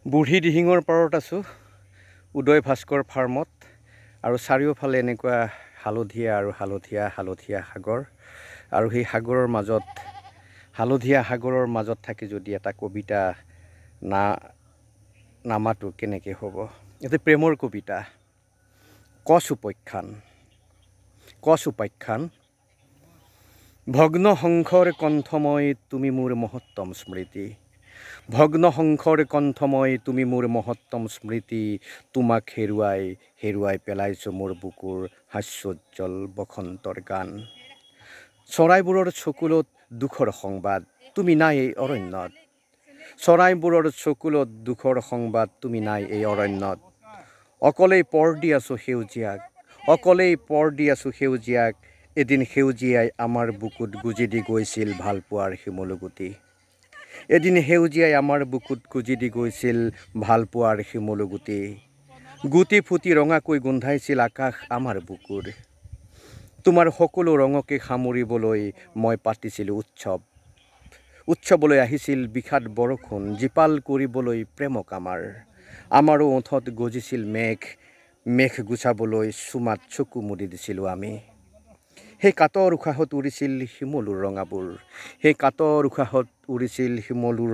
বুঢ়ী দিহিঙৰ পাৰত আছোঁ উদয় ভাস্কৰ ফাৰ্মত আৰু চাৰিওফালে এনেকুৱা হালধীয়া আৰু হালধীয়া সাগৰ আৰু সেই সাগৰৰ মাজত হালধীয়া সাগৰৰ মাজত থাকি যদি এটা কবিতা নামাটো কেনেকৈ হ'ব। এইটো প্ৰেমৰ কবিতা। কচ উপাখ্যান ভগ্ন শংখৰ কণ্ঠময় তুমি মোৰ মহত্তম স্মৃতি। ভগ্ন শংখৰ কণ্ঠময় তুমি মোৰ মহত্তম স্মৃতি। তোমাক হেৰুৱাই পেলাইছোঁ মোৰ বুকুৰ হাস্যোজ্জ্বল বসন্তৰ গান। চৰাইবোৰৰ চকুলত দুখৰ সংবাদ তুমি নাই এই অৰণ্যত। চৰাইবোৰৰ চকুলত দুখৰ সংবাদ তুমি নাই এই অৰণ্যত। অকলেই পৰ দি আছোঁ সেউজীয়াক এদিন সেউজীয়াই আমাৰ বুকুত গুজি দি গৈছিল ভালপোৱাৰ শিমলুগুটি। এদিন সেউজীয়াই আমাৰ বুকুত গুজি দি গৈছিল ভালপোৱাৰ শিমলুগুটি। গুটি ফুটি ৰঙাকৈ গোন্ধাইছিল আকাশ আমাৰ বুকুৰ। তোমাৰ সকলো ৰঙকে সামৰিবলৈ মই পাতিছিলোঁ উৎসৱলৈ আহিছিল বিষাদ বৰষুণ জীপাল কৰিবলৈ প্ৰেমক আমাৰো ওঠত গজিছিল মেঘ গুচাবলৈ চুমাত চকু মুদি দিছিলোঁ আমি। সেই কাতৰ উশাহত উৰিছিল শিমলুৰ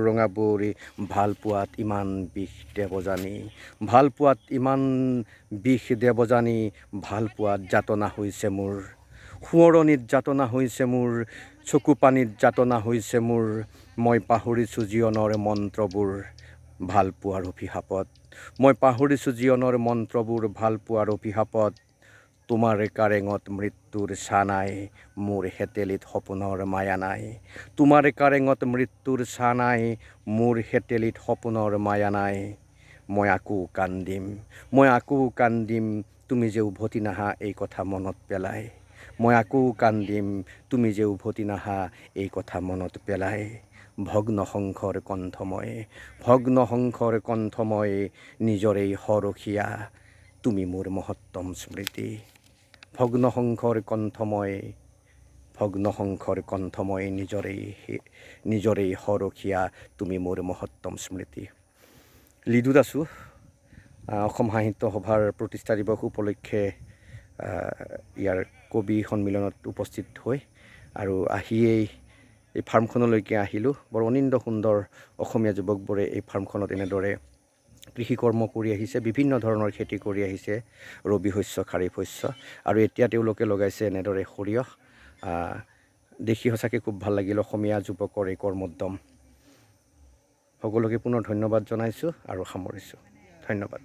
ৰঙাবোৰ ভালপোৱাত ইমান বিষ দেৱজানী ভালপোৱাত যাতনা হৈছে মোৰ। সোঁৱৰণিত যাতনা হৈছে মোৰ, চকু পানীত যাতনা হৈছে মোৰ। মই পাহৰিছোঁ জীৱনৰ মন্ত্ৰবোৰ ভালপোৱাৰ অভিশাপত। তোমাৰ কাৰেঙত মৃত্যুৰ ছাঁ নাই, মোৰ হেতেলিত সপোনৰ মায়া নাই। তোমাৰ কাৰেঙত মৃত্যুৰ ছাঁ নাই, মোৰ হেতেলিত সপোনৰ মায়া নাই। মই আকৌ কান্দিম তুমি যে উভতি নাহা এই কথা মনত পেলাই। মই আকৌ কান্দিম তুমি যে উভতি নাহা এই কথা মনত পেলাই। ভগ্ন শংখৰ কণ্ঠময় নিজৰেই সৰসীয়া তুমি মোৰ মহত্তম স্মৃতি। ভগ্ন শংখৰ কণ্ঠময় নিজৰেই সৰসীয়া তুমি মোৰ মহত্তম স্মৃতি। লিডুত আছোঁ অসম সাহিত্য সভাৰ প্ৰতিষ্ঠা দিৱস উপলক্ষে ইয়াৰ কবি সন্মিলনত উপস্থিত হৈ আৰু আহিয়েই এই ফাৰ্মখনলৈকে আহিলোঁ। বৰ অনিন্দ সুন্দৰ অসমীয়া যুৱকবোৰে এই ফাৰ্মখনত এনেদৰে কৃষিকৰ্ম কৰি আহিছে, বিভিন্ন ধৰণৰ খেতি কৰি আহিছে, ৰবি শস্য খাৰিফ শস্য, আৰু এতিয়া তেওঁলোকে লগাইছে এনেদৰে সৰিয়হ। দেখি সঁচাকৈ খুব ভাল লাগিল অসমীয়া যুৱকৰ এই কৰ্মোদ্যম। সকলোকে পুনৰ ধন্যবাদ জনাইছোঁ আৰু সামৰিছোঁ। ধন্যবাদ।